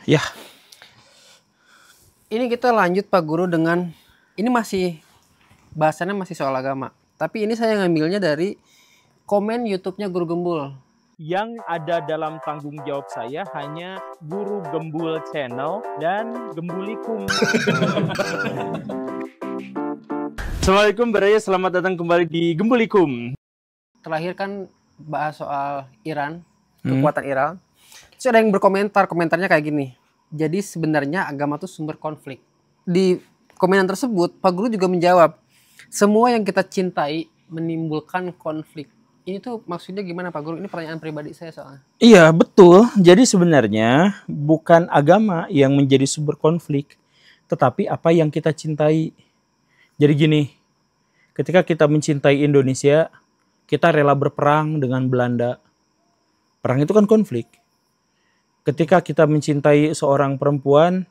Ya, Ini kita lanjut Pak Guru dengan ini bahasannya masih soal agama. Tapi ini saya ngambilnya dari komen YouTube-nya Guru Gembul. yang ada dalam tanggung jawab saya hanya Guru Gembul Channel dan Gembulikum. Assalamualaikum Baraya, selamat datang kembali di Gembulikum. Terakhir kan bahas soal Iran, kekuatan Iran. Terus ada yang komentarnya kayak gini. Jadi sebenarnya agama itu sumber konflik. Di komenan tersebut, Pak Guru juga menjawab, semua yang kita cintai menimbulkan konflik. Ini tuh maksudnya gimana Pak Guru? Ini pertanyaan pribadi saya soalnya. Iya, betul. Jadi sebenarnya bukan agama yang menjadi sumber konflik, tetapi apa yang kita cintai. Jadi gini, ketika kita mencintai Indonesia, kita rela berperang dengan Belanda. Perang itu kan konflik. Ketika kita mencintai seorang perempuan,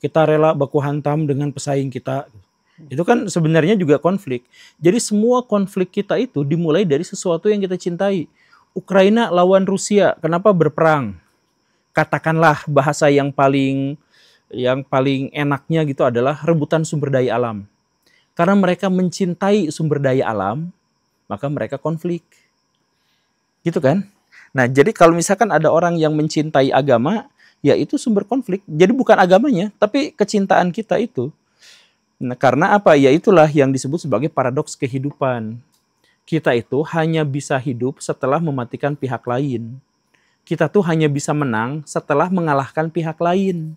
kita rela baku hantam dengan pesaing kita. Itu kan sebenarnya juga konflik. Jadi semua konflik kita itu dimulai dari sesuatu yang kita cintai. Ukraina lawan Rusia, kenapa berperang? Katakanlah bahasa yang paling enaknya gitu adalah rebutan sumber daya alam. Karena mereka mencintai sumber daya alam, maka mereka konflik. Gitu kan? Nah, jadi kalau misalkan ada orang yang mencintai agama, ya itu sumber konflik. Jadi bukan agamanya, tapi kecintaan kita itu. Nah, karena apa? Ya itulah yang disebut sebagai paradoks kehidupan. Kita itu hanya bisa hidup setelah mematikan pihak lain. Kita tuh hanya bisa menang setelah mengalahkan pihak lain.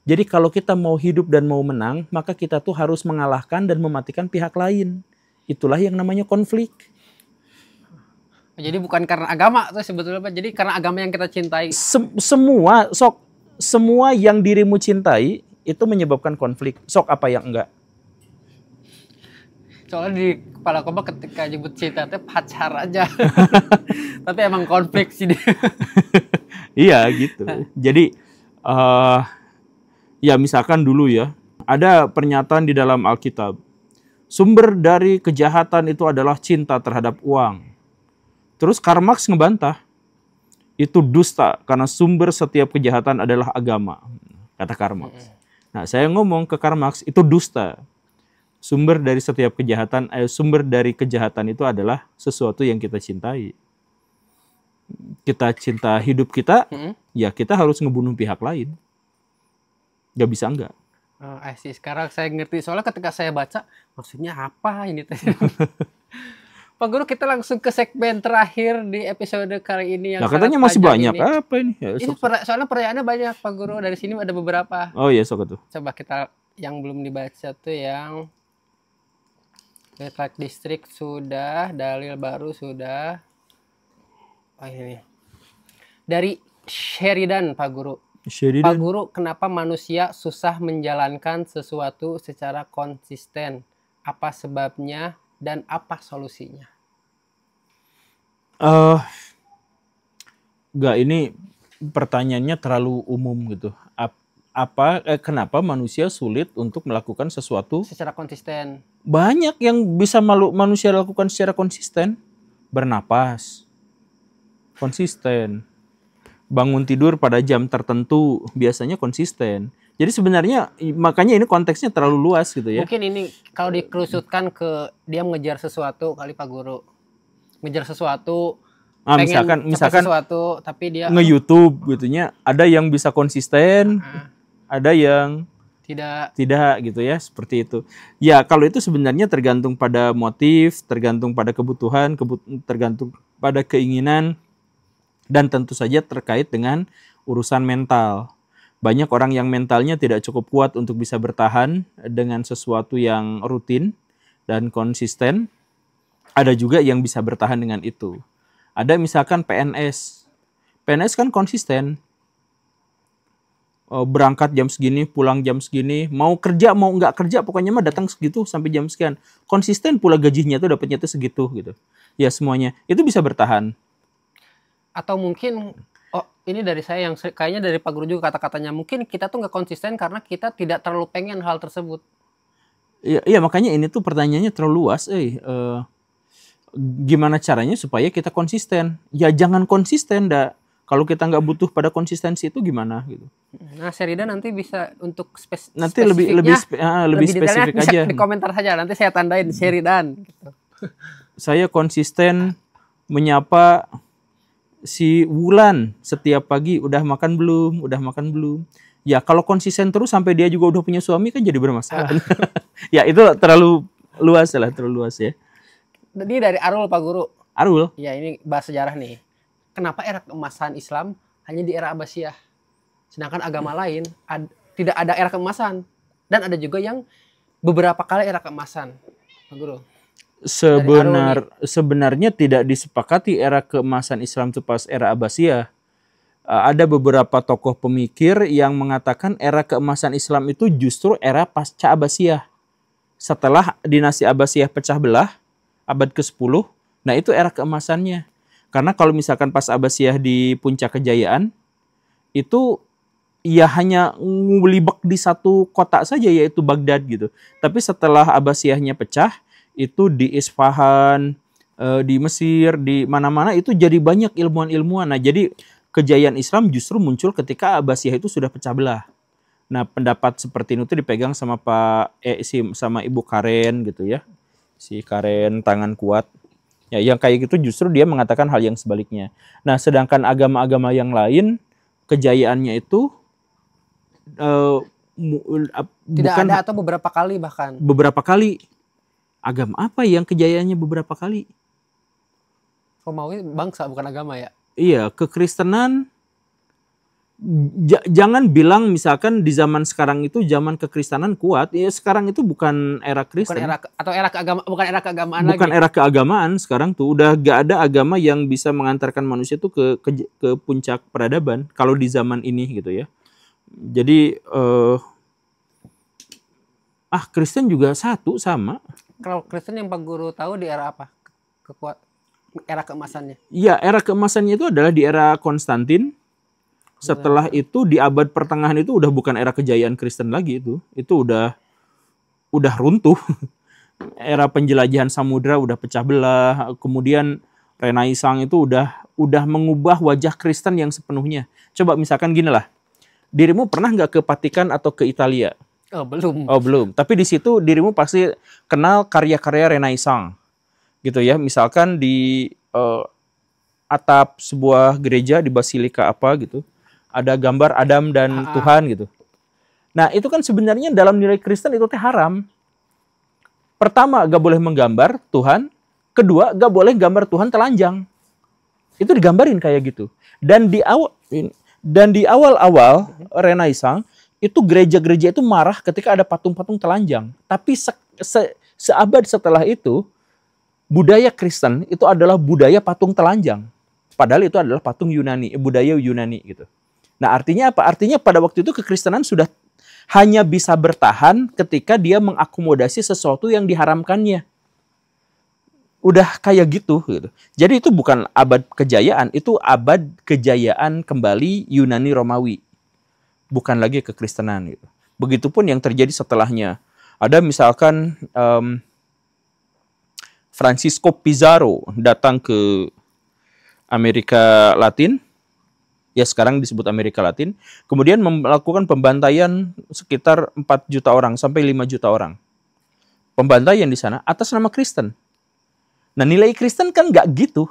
Jadi kalau kita mau hidup dan mau menang, maka kita tuh harus mengalahkan dan mematikan pihak lain. Itulah yang namanya konflik. Jadi bukan karena agama tuh sebetulnya Pak. Jadi karena agama yang kita cintai. Semua yang dirimu cintai itu menyebabkan konflik. Sok apa yang enggak? Soalnya di kepala Koba ketika nyebut cinta itu pacar aja. Tapi emang konflik sih dia. Iya gitu. Jadi ya misalkan dulu ya, ada pernyataan di dalam Alkitab. Sumber dari kejahatan itu adalah cinta terhadap uang. Terus Karl Marx ngebantah, itu dusta karena sumber setiap kejahatan adalah agama, kata Karl Marx. Nah, saya ngomong ke Karl Marx, itu dusta. Sumber dari kejahatan itu adalah sesuatu yang kita cintai. Kita cinta hidup kita, ya kita harus ngebunuh pihak lain. Gak bisa enggak. Oh, sih. Sekarang saya ngerti. Soalnya ketika saya baca, maksudnya apa ini? Pak Guru, kita langsung ke segmen terakhir di episode kali ini. Nah, katanya masih banyak. Ini. Apa ini? Ya, soalnya pertanyaannya banyak, Pak Guru. Dari sini ada beberapa. Oh iya, sok tuh. Coba kita yang belum dibaca tuh yang Letak Distrik sudah, dalil baru sudah. Oh ini. Dari Sheridan, Pak Guru. Sheridan. Pak Guru, kenapa manusia susah menjalankan sesuatu secara konsisten? Apa sebabnya dan apa solusinya? Ini pertanyaannya terlalu umum gitu. Kenapa manusia sulit untuk melakukan sesuatu secara konsisten? Banyak yang bisa manusia lakukan secara konsisten. Bernapas, konsisten. Bangun tidur pada jam tertentu, biasanya konsisten. Jadi sebenarnya makanya ini konteksnya terlalu luas gitu ya. Mungkin ini kalau dikerucutkan ke dia mengejar sesuatu kali Pak Guru. Ngejar sesuatu, misalkan sesuatu tapi dia nge-YouTube gitunya, ada yang bisa konsisten, ada yang tidak gitu ya, seperti itu. Ya, kalau itu sebenarnya tergantung pada motif, tergantung pada kebutuhan, tergantung pada keinginan, dan tentu saja terkait dengan urusan mental. Banyak orang yang mentalnya tidak cukup kuat untuk bisa bertahan dengan sesuatu yang rutin dan konsisten. Ada juga yang bisa bertahan dengan itu. Ada misalkan PNS. PNS kan konsisten. Berangkat jam segini, pulang jam segini. Mau kerja, mau nggak kerja, pokoknya mah datang segitu sampai jam sekian. Konsisten pula gajinya tuh dapatnya tuh segitu gitu. Ya semuanya. Itu bisa bertahan. Atau mungkin ini dari saya yang kayaknya dari Pak Guru juga kata-katanya, mungkin kita tuh nggak konsisten karena kita tidak terlalu pengen hal tersebut. Iya, makanya ini tuh pertanyaannya terlalu luas. Gimana caranya supaya kita konsisten? Ya jangan konsisten dah. Kalau kita nggak butuh pada konsistensi itu gimana gitu. Nah, Sheridan nanti bisa untuk Nanti lebih detailnya spesifik bisa aja. di komentar saja, nanti saya tandain Sheridan gitu. Saya konsisten menyapa si Wulan setiap pagi, udah makan belum? Udah makan belum? Ya kalau konsisten terus sampai dia juga udah punya suami kan jadi bermasalah. Ya itu terlalu luas ya. Ini dari Arul Pak Guru. Arul. Ya ini bahas sejarah nih. Kenapa era keemasan Islam hanya di era Abbasiyah? Sedangkan agama lain tidak ada era keemasan. Dan ada juga yang beberapa kali era keemasan. Pak Guru. Sebenarnya tidak disepakati era keemasan Islam itu pas era Abbasiyah. Ada beberapa tokoh pemikir yang mengatakan era keemasan Islam itu justru era pasca Abbasiyah. Setelah dinasti Abbasiyah pecah belah, abad ke-10, nah itu era keemasannya. Karena kalau misalkan pas Abbasiyah di puncak kejayaan, itu ya hanya ngulibek di satu kota saja yaitu Baghdad gitu. Tapi setelah Abbasiyahnya pecah, itu di Isfahan, di Mesir, di mana-mana itu jadi banyak ilmuwan-ilmuwan. Nah jadi kejayaan Islam justru muncul ketika Abbasiyah itu sudah pecah belah. Nah pendapat seperti itu dipegang sama sama Ibu Karen gitu ya. Si Karen tangan kuat. Ya, yang kayak gitu justru dia mengatakan hal yang sebaliknya. Nah, sedangkan agama-agama yang lain kejayaannya itu tidak ada atau beberapa kali bahkan. Beberapa kali. Agama apa yang kejayaannya beberapa kali? Romawi bangsa bukan agama ya? Iya, kekristenan. Jangan bilang misalkan di zaman sekarang itu zaman kekristenan kuat. Ya sekarang itu bukan era Kristen. Bukan era keagamaan bukan lagi. Era keagamaan sekarang tuh udah gak ada agama yang bisa mengantarkan manusia tuh ke puncak peradaban kalau di zaman ini gitu ya. Jadi Kristen juga satu sama. Kalau Kristen yang Pak Guru tahu di era apa? Era keemasannya. Iya, era keemasannya itu adalah di era Konstantin. Setelah itu di abad pertengahan itu udah bukan era kejayaan Kristen lagi itu. Itu udah runtuh. Era penjelajahan samudra udah pecah belah. Kemudian Renaissance itu udah mengubah wajah Kristen yang sepenuhnya. Coba misalkan gini lah. Dirimu pernah nggak ke Vatikan atau ke Italia? Oh, belum. Oh, belum. Tapi di situ dirimu pasti kenal karya-karya Renaissance. Gitu ya. Misalkan di atap sebuah gereja di basilika apa gitu. Ada gambar Adam dan Tuhan gitu. Nah itu kan sebenarnya dalam nilai Kristen itu haram. Pertama gak boleh menggambar Tuhan. Kedua gak boleh gambar Tuhan telanjang. Itu digambarin kayak gitu. Dan di awal-awal Renaissance itu gereja-gereja itu marah ketika ada patung-patung telanjang. Tapi seabad setelah itu budaya Kristen itu adalah budaya patung telanjang. Padahal itu adalah patung Yunani, budaya Yunani gitu. Nah artinya apa? Artinya pada waktu itu kekristenan sudah hanya bisa bertahan ketika dia mengakomodasi sesuatu yang diharamkannya. Udah kayak gitu. Jadi itu bukan abad kejayaan, itu abad kejayaan kembali Yunani Romawi. Bukan lagi kekristenan gitu. Begitupun yang terjadi setelahnya. Ada misalkan Francisco Pizarro datang ke Amerika Latin. Ya sekarang disebut Amerika Latin, kemudian melakukan pembantaian sekitar 4 juta orang sampai 5 juta orang. Pembantaian di sana atas nama Kristen. Nah nilai Kristen kan nggak gitu.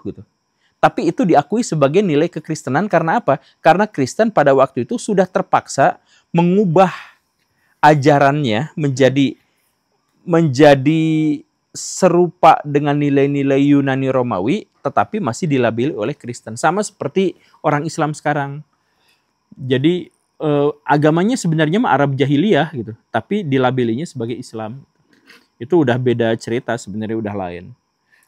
Tapi itu diakui sebagai nilai kekristenan karena apa? Karena Kristen pada waktu itu sudah terpaksa mengubah ajarannya menjadi serupa dengan nilai-nilai Yunani Romawi, tetapi masih dilabeli oleh Kristen. Sama seperti orang Islam sekarang. Jadi agamanya sebenarnya Arab Jahiliyah gitu, tapi dilabelinya sebagai Islam. Itu udah beda cerita sebenarnya, udah lain.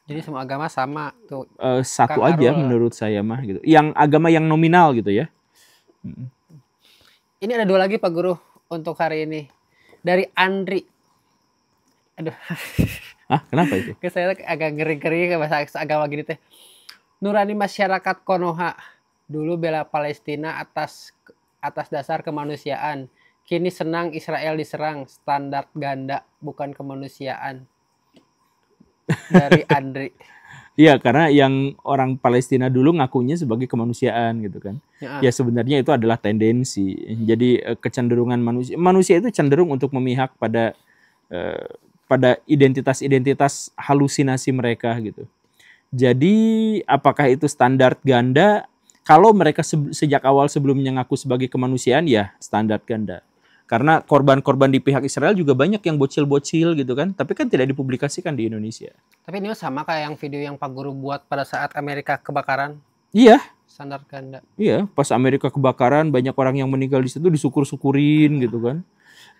Jadi semua agama sama tuh. Satu Kang aja Arul menurut saya mah gitu. Yang agama yang nominal gitu ya. Ini ada 2 lagi Pak Guru untuk hari ini. Dari Andri. Aduh. Kenapa itu? Saya agak ngeri-ngeri ke bahasa agama gini teh. Nurani masyarakat Konoha dulu bela Palestina atas dasar kemanusiaan. Kini senang Israel diserang, standar ganda bukan kemanusiaan. Dari Andri. Iya, karena yang orang Palestina dulu ngakunya sebagai kemanusiaan gitu kan. Ya sebenarnya itu adalah tendensi. Jadi kecenderungan manusia itu cenderung untuk memihak pada identitas-identitas halusinasi mereka gitu. Jadi apakah itu standar ganda? Kalau mereka sejak awal sebelumnya ngaku sebagai kemanusiaan, ya standar ganda. Karena korban-korban di pihak Israel juga banyak yang bocil-bocil gitu kan. Tapi kan tidak dipublikasikan di Indonesia. Tapi ini sama kayak yang video yang Pak Guru buat pada saat Amerika kebakaran. Iya. Standar ganda. Iya, pas Amerika kebakaran banyak orang yang meninggal di situ disyukur-syukurin gitu kan.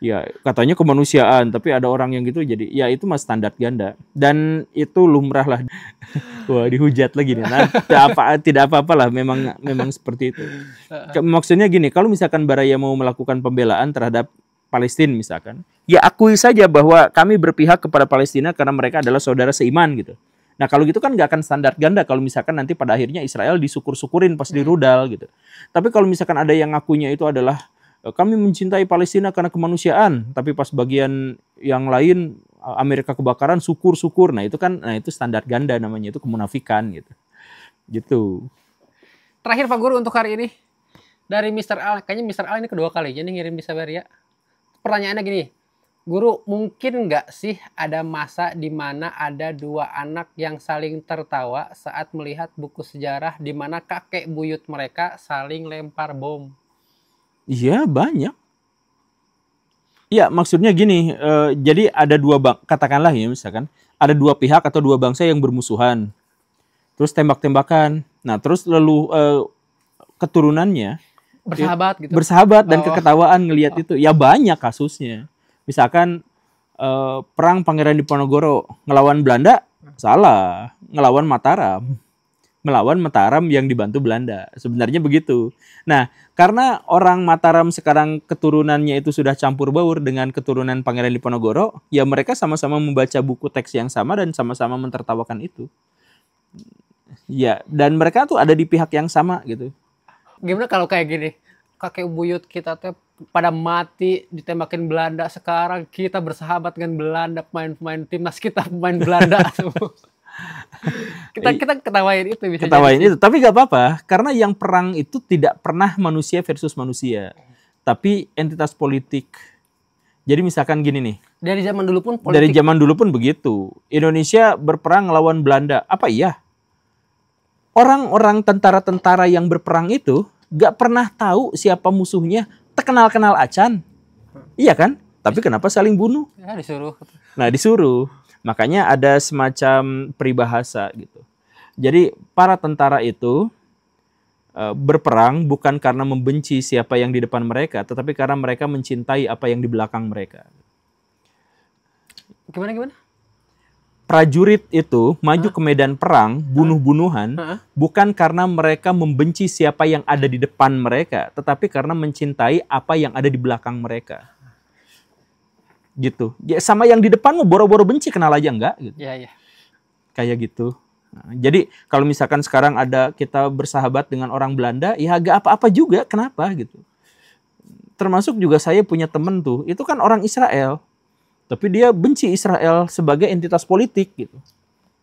Ya, katanya kemanusiaan, tapi ada orang yang gitu jadi ya itu mah standar ganda. Dan itu lumrah lah. Wah, dihujat lagi nih. Nah, tidak apa-apalah, memang seperti itu. Maksudnya gini, kalau misalkan Baraya mau melakukan pembelaan terhadap Palestina misalkan, ya akui saja bahwa kami berpihak kepada Palestina karena mereka adalah saudara seiman gitu. Nah, kalau gitu kan nggak akan standar ganda kalau misalkan nanti pada akhirnya Israel disyukur-syukurin pas di rudal gitu. Tapi kalau misalkan ada yang ngakunya itu adalah kami mencintai Palestina karena kemanusiaan, tapi pas bagian yang lain Amerika kebakaran syukur-syukur. Nah, itu standar ganda namanya, itu kemunafikan gitu. Gitu. Terakhir Pak Guru untuk hari ini dari Mr. Al, kayaknya Mr. Al ini kedua kali jadi ngirim di Sabaria. Pertanyaannya gini, Guru, mungkin nggak sih ada masa di mana ada dua anak yang saling tertawa saat melihat buku sejarah di mana kakek buyut mereka saling lempar bom? Iya, banyak. Iya, maksudnya gini, jadi ada katakanlah ya misalkan, ada dua pihak atau dua bangsa yang bermusuhan. Terus tembak-tembakan. Nah, terus lalu keturunannya bersahabat gitu. Bersahabat dan keketawaan ngelihat itu. Ya banyak kasusnya. Misalkan perang Pangeran Diponegoro ngelawan Belanda, salah. Ngelawan Mataram. Melawan Mataram yang dibantu Belanda. Sebenarnya begitu. Nah, karena orang Mataram sekarang keturunannya itu sudah campur baur dengan keturunan Pangeran Diponegoro, ya mereka sama-sama membaca buku teks yang sama dan sama-sama mentertawakan itu. Ya, dan mereka tuh ada di pihak yang sama gitu. Gimana kalau kayak gini? Kakek buyut kita tuh pada mati ditembakin Belanda, sekarang kita bersahabat dengan Belanda, pemain-pemain timnas kita pemain Belanda semua. kita ketawain itu bisa ketawain itu, tapi nggak apa-apa karena yang perang itu tidak pernah manusia versus manusia, tapi entitas politik. Jadi misalkan gini nih, dari zaman dulu pun politik. Dari zaman dulu pun begitu. Indonesia berperang melawan Belanda, apa iya? Orang-orang tentara-tentara yang berperang itu nggak pernah tahu siapa musuhnya, terkenal-kenal acan, iya kan? Tapi kenapa saling bunuh? Ya, disuruh. Nah, disuruh. Makanya ada semacam peribahasa gitu. Jadi para tentara itu berperang bukan karena membenci siapa yang di depan mereka, tetapi karena mereka mencintai apa yang di belakang mereka. Gimana? Prajurit itu maju ke medan perang, bunuh-bunuhan, bukan karena mereka membenci siapa yang ada di depan mereka, tetapi karena mencintai apa yang ada di belakang mereka. Gitu. Ya, sama yang di depan mau boro-boro benci kenal aja enggak gitu. Iya. Kayak gitu. Nah, jadi kalau misalkan sekarang ada kita bersahabat dengan orang Belanda, ya agak apa-apa juga, kenapa gitu. Termasuk juga saya punya temen tuh, itu kan orang Israel. Tapi dia benci Israel sebagai entitas politik gitu.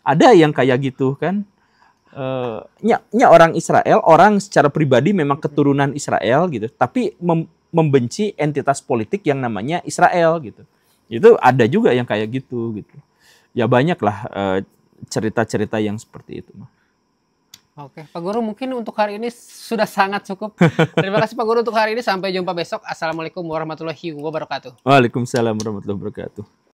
Ada yang kayak gitu kan. Orang Israel, orang secara pribadi memang keturunan Israel gitu, tapi membenci entitas politik yang namanya Israel gitu. Itu ada juga yang kayak gitu. Ya banyaklah cerita-cerita yang seperti itu. Oke, Pak Guru mungkin untuk hari ini sudah sangat cukup. Terima kasih Pak Guru untuk hari ini. Sampai jumpa besok. Assalamualaikum warahmatullahi wabarakatuh. Waalaikumsalam warahmatullahi wabarakatuh.